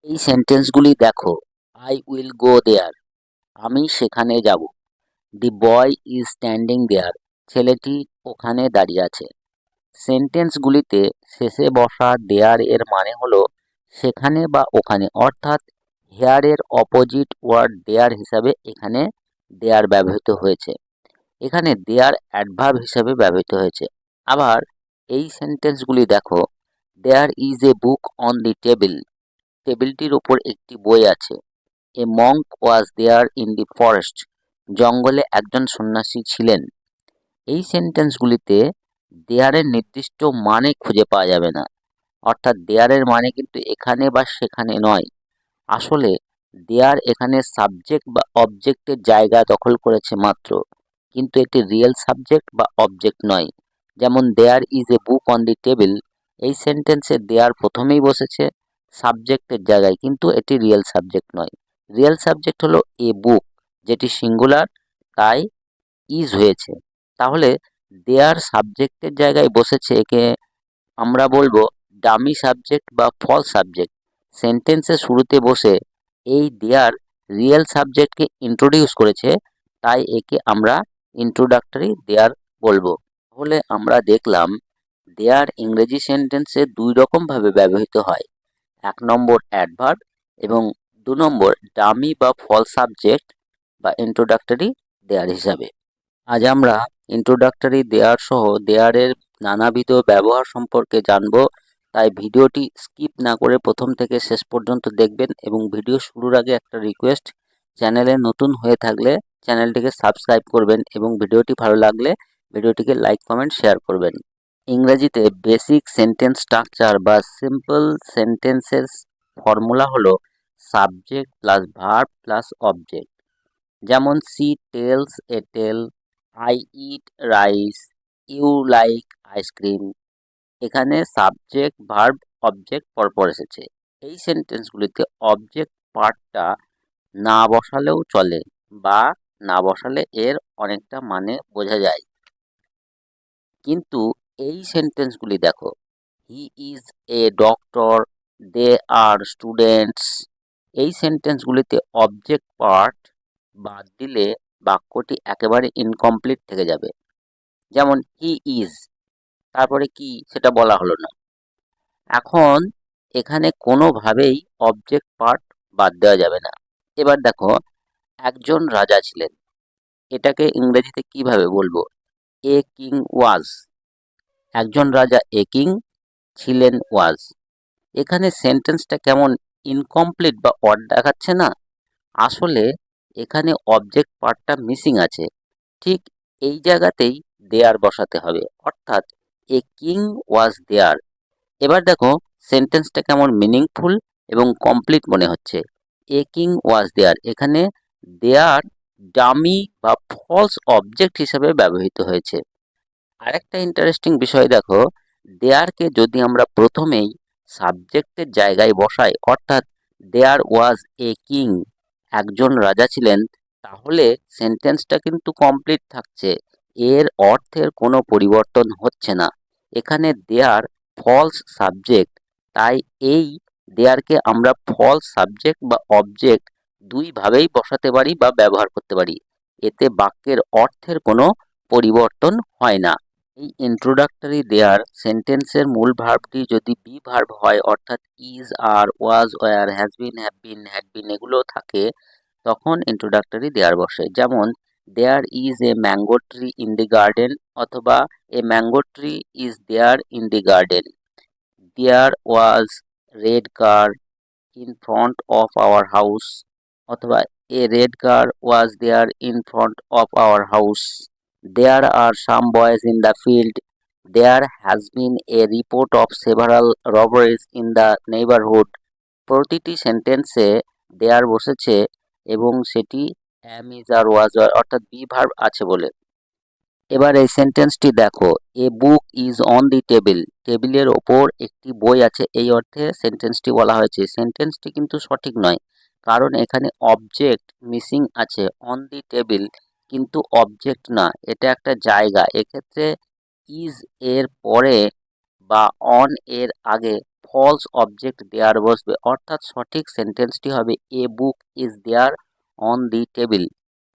এই সেন্টেন্সগুলি দেখো। আই উইল গো দেয়ার, আমি সেখানে যাব। দি বয় ইজ স্ট্যান্ডিং দেয়ার, ছেলেটি ওখানে দাঁড়িয়ে আছে। সেন্টেন্সগুলিতে শেষে বসা দেয়ার এর মানে হলো সেখানে বা ওখানে, অর্থাৎ হেয়ার এর অপোজিট ওয়ার্ড দেয়ার হিসাবে এখানে দেয়ার ব্যবহৃত হয়েছে। এখানে দেয়ার অ্যাডভার্ব হিসাবে ব্যবহৃত হয়েছে। আবার এই সেন্টেন্সগুলি দেখো। There is a book on the table, টেবিলটির ওপর একটি বই আছে। A monk was there in the forest, জঙ্গলে একজন সন্ন্যাসী ছিলেন। এই সেন্টেন্সগুলিতে দেয়ারের নির্দিষ্ট মানে খুঁজে পাওয়া যাবে না, অর্থাৎ দেয়ারের মানে কিন্তু এখানে বা সেখানে নয়। আসলে দেয়ার এখানে সাবজেক্ট বা অবজেক্টের জায়গা দখল করেছে মাত্র, কিন্তু এটি রিয়েল সাবজেক্ট বা অবজেক্ট নয়। যেমন there is a book on the table, এই সেন্টেন্সে দেয়ার প্রথমেই বসেছে সাবজেক্টের জায়গায়, কিন্তু এটি রিয়েল সাবজেক্ট নয়। রিয়েল সাবজেক্ট হলো এ বুক, যেটি সিঙ্গুলার, তাই ইজ হয়েছে। তাহলে দেয়ার সাবজেক্টের জায়গায় বসেছে, একে আমরা বলবো ডামি সাবজেক্ট বা ফলস সাবজেক্ট। সেন্টেন্সের শুরুতে বসে এই দেয়ার রিয়েল সাবজেক্টকে ইন্ট্রোডিউস করেছে, তাই একে আমরা ইন্ট্রোডাক্টরি দেয়ার বলবো। তাহলে আমরা দেখলাম দেয়ার ইংরেজি সেন্টেন্সে দুই রকম ভাবে ব্যবহৃত হয়। 1 নম্বর অ্যাডভার্ব এবং 2 নম্বর ডামি বা ফলস সাবজেক্ট বা ইন্ট্রোডাক্টরি দেয়ার হিসাবে। আজ আমরা ইন্ট্রোডাক্টরি দেয়ার সহ দেয়ারের নানাবিধ ব্যবহার সম্পর্কে জানব। তাই ভিডিওটি স্কিপ না করে প্রথম থেকে শেষ পর্যন্ত দেখবেন, এবং ভিডিও শুরুর আগে একটা রিকোয়েস্ট, চ্যানেলে নতুন হয়ে থাকলে চ্যানেলটিকে সাবস্ক্রাইব করবেন এবং ভিডিওটি ভালো লাগলে ভিডিওটিকে লাইক কমেন্ট শেয়ার করবেন। ইংরেজিতে বেসিক সেন্টেন্স স্ট্রাকচার বা সিম্পল সেন্টেন্সের ফর্মুলা হলো subject plus verb plus object. যেমন she tells a tale, I eat rice, you like ice cream. এখানে সাবজেক্ট ভার্ব অবজেক্ট পরপর এসেছে। এই সেন্টেন্সগুলিতে অবজেক্ট পার্টটা না বসালেও চলে, বা না বসালে এর অনেকটা মানে বোঝা যায়। কিন্তু এই সেন্টেন্সগুলি দেখো, he is a doctor, they are students. এই সেন্টেন্সগুলিতে অবজেক্ট পার্ট বাদ দিলে বাক্যটি একেবারে ইনকমপ্লিট থেকে যাবে। যেমন হি ইজ, তারপরে কি সেটা বলা হলো না। এখন এখানে কোনোভাবেই অবজেক্ট পার্ট বাদ দেওয়া যাবে না। এবার দেখো, একজন রাজা ছিলেন, এটাকে ইংরেজিতে কিভাবে বলবো? A king was. একজন রাজা এ কিং ছিলেন ওয়াজ। এখানে সেন্টেন্সটা কেমন ইনকমপ্লিট বা অড দেখাচ্ছে না? আসলে এখানে অবজেক্ট পার্টটা মিসিং আছে। ঠিক এই জায়গাতেই দেয়ার বসাতে হবে, অর্থাৎ এ কিং ওয়াজ দেয়ার। এবার দেখো সেন্টেন্সটা কেমন মিনিংফুল এবং কমপ্লিট মনে হচ্ছে। এ কিং ওয়াজ দেয়ার, এখানে দেয়ার ডামি বা ফলস অবজেক্ট হিসেবে ব্যবহৃত হয়েছে। আরেকটা ইন্টারেস্টিং বিষয় দেখো, দেয়ারকে যদি আমরা প্রথমেই সাবজেক্টের জায়গায় বসাই, অর্থাৎ দেয়ার ওয়াজ এ কিং, একজন রাজা ছিলেন, তাহলে সেন্টেন্সটা কিন্তু কমপ্লিট থাকছে, এর অর্থের কোনো পরিবর্তন হচ্ছে না। এখানে দেয়ার ফলস সাবজেক্ট, তাই এই দেয়ারকে আমরা ফলস সাবজেক্ট বা অবজেক্ট দুইভাবেই বসাতে পারি বা ব্যবহার করতে পারি। এতে বাক্যের অর্থের কোনো পরিবর্তন হয় না। এই ইন্ট্রোডাক্টরি দেয়ার সেন্টেন্সের মূল ভার্বটি যদি বি ভার্ব হয়, অর্থাৎ is, are, was, were, has been, have been, had been এগুলো থাকে, তখন ইন্ট্রোডাক্টরি দেয়ার বসে। যেমন there is a mango tree in the garden, অথবা a mango tree is there in the garden. There was red car in front of our house, অথবা a red car was there in front of our house. There are some boys in the field. There has been a report of several robberies in the neighborhood. প্রতিটি সেন্টেন্সে দেয়ার বসেছে এবং সেটি am is আর was are অর্থাৎ be verb আছে বলে। এবার এই সেন্টেন্সটি দেখো, a book is on the table, টেবিলের ওপর একটি বই আছে, এই অর্থে সেন্টেন্সটি বলা হয়েছে। সেন্টেন্সটি কিন্তু সঠিক নয়, কারণ এখানে অবজেক্ট মিসিং আছে। অন দি টেবিল কিন্তু অবজেক্ট না, এটা একটা জায়গা। এক্ষেত্রে ইজ এর পরে বা অন এর আগে ফলস অবজেক্ট দেয়ার বসবে, অর্থাৎ সঠিক সেন্টেন্সটি হবে a book is there on the table.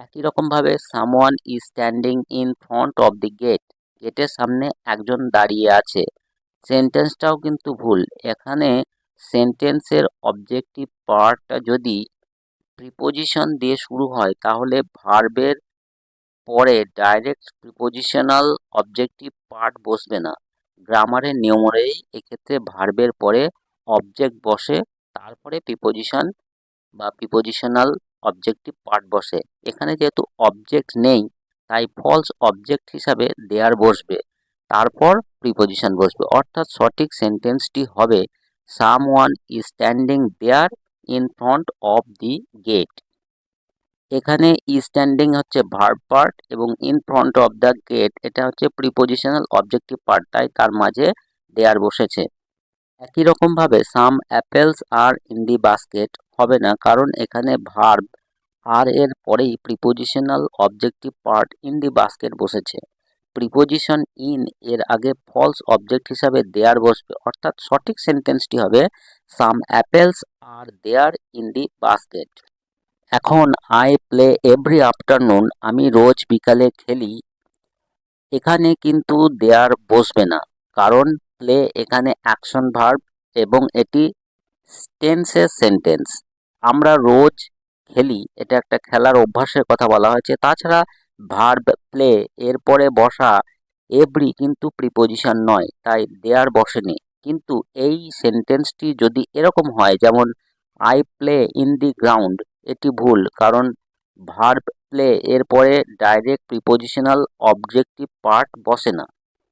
একই রকমভাবে someone is standing in front of the gate, গেটের সামনে একজন দাঁড়িয়ে আছে। সেন্টেন্সটাও কিন্তু ভুল। এখানে সেন্টেন্সের অবজেক্টিভ পার্টটা যদি প্রিপোজিশন দিয়ে শুরু হয় তাহলে ভার্বের পরে ডাইরেক্ট প্রিপোজিশনাল অবজেক্টিভ পার্ট বসবে না। গ্রামারের নিয়ম অনুযায়ী এক্ষেত্রে ভার্বের পরে অবজেক্ট বসে, তারপরে প্রিপোজিশন বা প্রিপোজিশনাল অবজেক্টিভ পার্ট বসে। এখানে যেহেতু অবজেক্ট নেই তাই ফলস অবজেক্ট হিসাবে দেয়ার বসবে, তারপর প্রিপোজিশন বসবে, অর্থাৎ সঠিক সেন্টেন্সটি হবে someone is standing there in front of the gate. এখানে ইজ স্ট্যান্ডিং হচ্ছে ভার্ব পার্ট এবং in front of the gate এটা হচ্ছে প্রিপোজিশনাল অবজেক্টিভ পার্ট, তাই তার মাঝে দেয়ার বসেছে। একই রকমভাবে some apples are in the basket হবে না, কারণ এখানে ভার্ব আর এর পরেই prepositional objective part in the basket বসেছে। প্রিপোজিশন ইন এর আগে ফলস অবজেক্ট হিসাবে দেয়ার বসবে, অর্থাৎ সঠিক সেন্টেন্সটি হবে some apples are there in the basket. এখন আই প্লে এভরি আফটারনুন, আমি রোজ বিকালে খেলি, এখানে কিন্তু দেয়ার বসবে না, কারণ প্লে এখানে অ্যাকশন ভার্ব এবং এটি টেন্সের সেন্টেন্স। আমরা রোজ খেলি, এটা একটা খেলার অভ্যাসের কথা বলা হয়েছে। তাছাড়া ভার্ব প্লে এরপরে বসা এভরি কিন্তু প্রিপোজিশন নয়, তাই দেয়ার বসেনি। কিন্তু এই সেন্টেন্সটি যদি এরকম হয় যেমন I play in the ground, এটি ভুল, কারণ ভার্ব প্লে এরপরে ডাইরেক্ট প্রিপোজিশনাল অবজেক্টিভ পার্ট বসে না।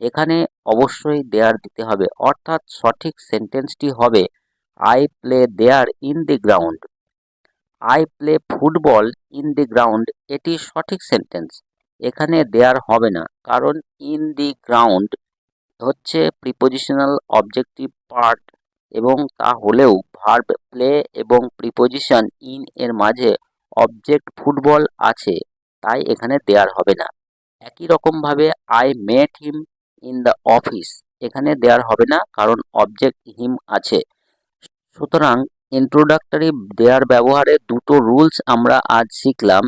এখানে অবশ্যই দেয়ার দিতে হবে, অর্থাৎ সঠিক সেন্টেন্সটি হবে I play there in the ground. I play football in the ground, এটি সঠিক সেন্টেন্স। এখানে দেয়ার হবে না, কারণ ইন দি গ্রাউন্ড হচ্ছে প্রিপোজিশনাল অবজেক্টিভ পার্ট এবং তা হলেও ভার্ব প্লে এবং প্রিপোজিশন ইন এর মাঝে অবজেক্ট ফুটবল আছে, তাই এখানে দেয়ার হবে না। একই রকমভাবে I met him in the office, এখানে দেয়ার হবে না, কারণ অবজেক্ট হিম আছে। সুতরাং ইন্ট্রোডাক্টরি দেয়ার ব্যবহারে দুটো রুলস আমরা আজ শিখলাম।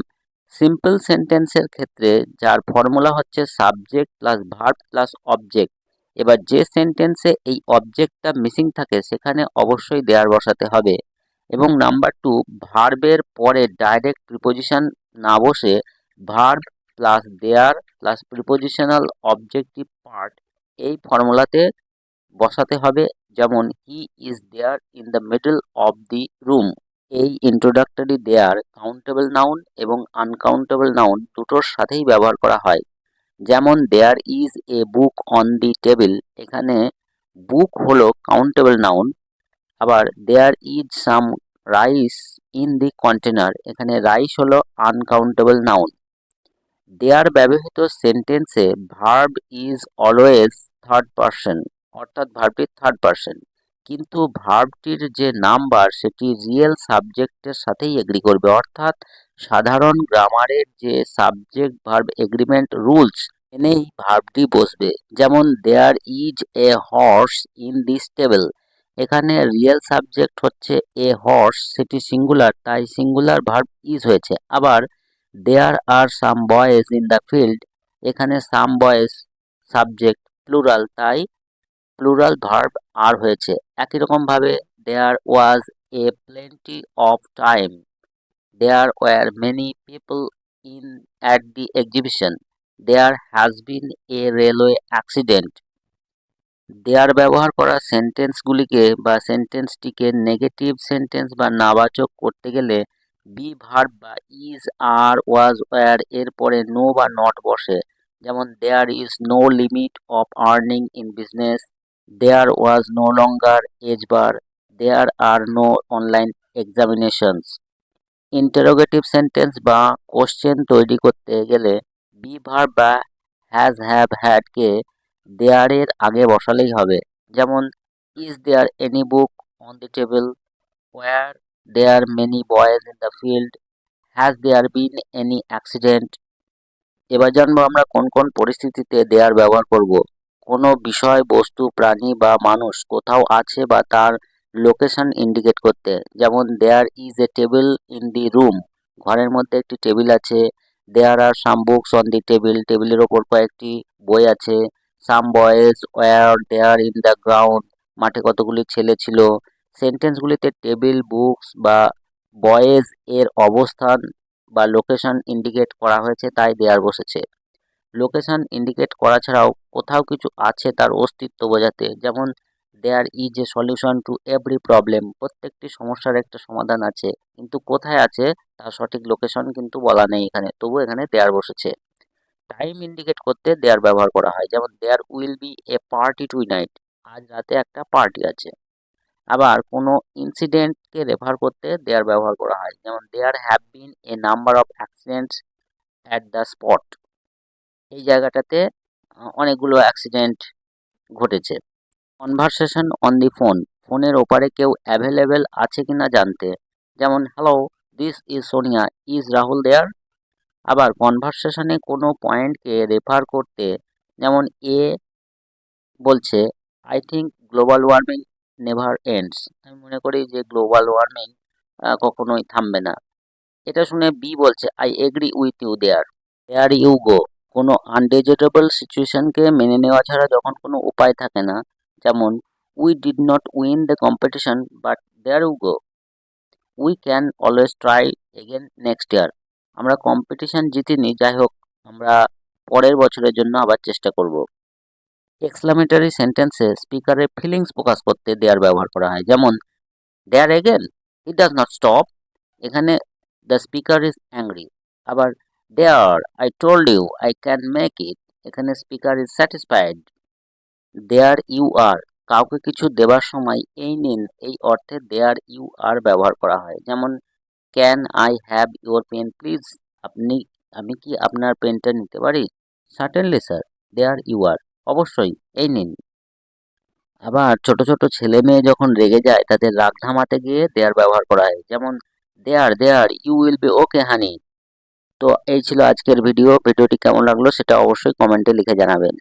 সিম্পল সেন্টেন্সের ক্ষেত্রে যার ফর্মুলা হচ্ছে subject plus verb plus object. এবার যে সেন্টেন্সে এই অবজেক্টটা মিসিং থাকে সেখানে অবশ্যই দেয়ার বসাতে হবে। এবং নাম্বার 2, ভার্বের পরে ডাইরেক্ট প্রিপোজিশন না বসে verb plus there plus prepositional objective part এই ফর্মুলাতে বসাতে হবে। যেমন he is there in the middle of the room. এই ইন্ট্রোডাক্টরি দেয়ার কাউন্টেবল নাউন এবং আনকাউন্টেবল নাউন দুটোর সাথেই ব্যবহার করা হয়। যেমন there is a book on the table, এখানে বুক হলো কাউন্টেবল নাউন। আবার there is some rice in the container, এখানে রাইস হলো আনকাউন্টেবল নাউন। দেয়ার ব্যবহৃত সেন্টেন্সে verb is always third person, অর্থাৎ ভার্বটির থার্ড পারসন, কিন্তু ভার্বটির যে নাম্বার সেটি রিয়েল সাবজেক্টের সাথেই এগ্রি করবে, অর্থাৎ সাধারণ গ্রামারের যে সাবজেক্ট ভার্ব এগ্রিমেন্ট রুলস এনেই ভার্বটি বসবে। যেমন there is a horse in the stable, এখানে রিয়েল সাবজেক্ট হচ্ছে এ হর্স, সেটি সিঙ্গুলার, তাই সিঙ্গুলার ভার্ব ইজ হয়েছে। আবার there are some boys in the field, এখানে সাম বয়েজ সাবজেক্ট প্লুরাল, তাই প্লুরাল ভার্ব আর হয়েছে। একই রকমভাবে there was a plenty of time, there were many people in at the exhibition, there has been a railway accident. There ব্যবহার করা সেন্টেন্সগুলিকে বা সেন্টেন্সটিকে negative sentence বা নাবাচক করতে গেলে বি ভার্ব বা ইজ আর ওয়াজ ওয়্যার এর পরে নো বা নট বসে। যেমন there is no limit of earning in business, there was no longer age bar, there are no online examinations. Interrogative sentence বা কোশ্চেন তৈরি করতে গেলে বি ভার্ব বা হ্যাজ হ্যাভ হ্যাডকে দেয়ারের আগে বসালেই হবে। যেমন is there any book on the table, were there many boys in the field, has there bin any accident. এবার জানবো আমরা কোন কোন পরিস্থিতিতে দেয়ার ব্যবহার করব। কোনো বিষয়, বস্তু, প্রাণী বা মানুষ কোথাও আছে বা তার লোকেশন ইন্ডিকেট করতে। যেমন there is a table in the room, ঘরের মধ্যে একটি টেবিল আছে। There are some books on the table, টেবিলের ওপর কয়েকটি বই আছে। Some boys were there in the ground, মাঠে কতগুলি ছেলে ছিল। সেন্টেন্সগুলিতে টেবিল, বুকস বা বয়েজ এর অবস্থান বা লোকেশন ইন্ডিকেট করা হয়েছে, তাই দেয়ার বসেছে। লোকেশন ইন্ডিকেট করা ছাড়াও কোথাও কিছু আছে তার অস্তিত্ব বোঝাতে। যেমন there is a solution to every problem, প্রত্যেকটি সমস্যার একটা সমাধান আছে, কিন্তু কোথায় আছে তার সঠিক লোকেশন কিন্তু বলা নেই এখানে, তবু এখানে দেয়ার বসেছে। টাইম ইন্ডিকেট করতে দেয়ার ব্যবহার করা হয়। যেমন there will be a party tonight, আজ রাতে একটা পার্টি আছে। আবার কোনো ইনসিডেন্টকে রেফার করতে দেয়ার ব্যবহার করা হয়। যেমন there have been a number of accidents at the spot, এই জায়গাটাতে অনেকগুলো অ্যাক্সিডেন্ট ঘটেছে। কনভারসেশন অন দি ফোন, ফোনের ওপারে কেউ অ্যাভেলেবেল আছে কিনা জানতে। যেমন hello, this is Sonia, is Rahul there. আবার কনভারসেশনে কোনো পয়েন্টকে রেফার করতে, যেমন এ বলছে I think global warming never ends, আমি মনে করি যে গ্লোবাল ওয়ার্মিং কখনোই থামবে না। এটা শুনে বি বলছে I agree with you there. There you go, কোনো আনডিজেটেবল সিচুয়েশনকে মেনে নেওয়া ছাড়া যখন কোনো উপায় থাকে না। যেমন we did not win the competition but there you go, we can always try again next year, আমরা কম্পিটিশন জিতিনি, যাই হোক আমরা পরের বছরের জন্য আবার চেষ্টা করব। এক্সক্লামেটরি সেন্টেন্সে স্পিকারের ফিলিংস প্রকাশ করতে দেয়ার ব্যবহার করা হয়। যেমন there again, it does not stop, এখানে দ্য স্পিকার ইজ অ্যাংরি। আবার there I told you I can make it, এখানে speaker is satisfied. There you are, কাউকে কিছু দেবার সময় এই নিন এই অর্থে দেয়ার ইউ আর ব্যবহার করা হয়। যেমন can I have your pen please, আমি কি আপনার পেনটা নিতে পারি? Certainly sir, there you are, অবশ্যই, এই নিন। আবার ছোট ছোট ছেলে মেয়ে যখন রেগে যায় তাদের রাগ থামাতে গিয়ে দেয়ার ব্যবহার করা হয়। যেমন দেয়ার দেয়ার ইউ উইল বি ওকে হানি। তো এই ছিল আজকের ভিডিওটি কেমন লাগলো সেটা অবশ্যই কমেন্টে লিখে জানাবেন।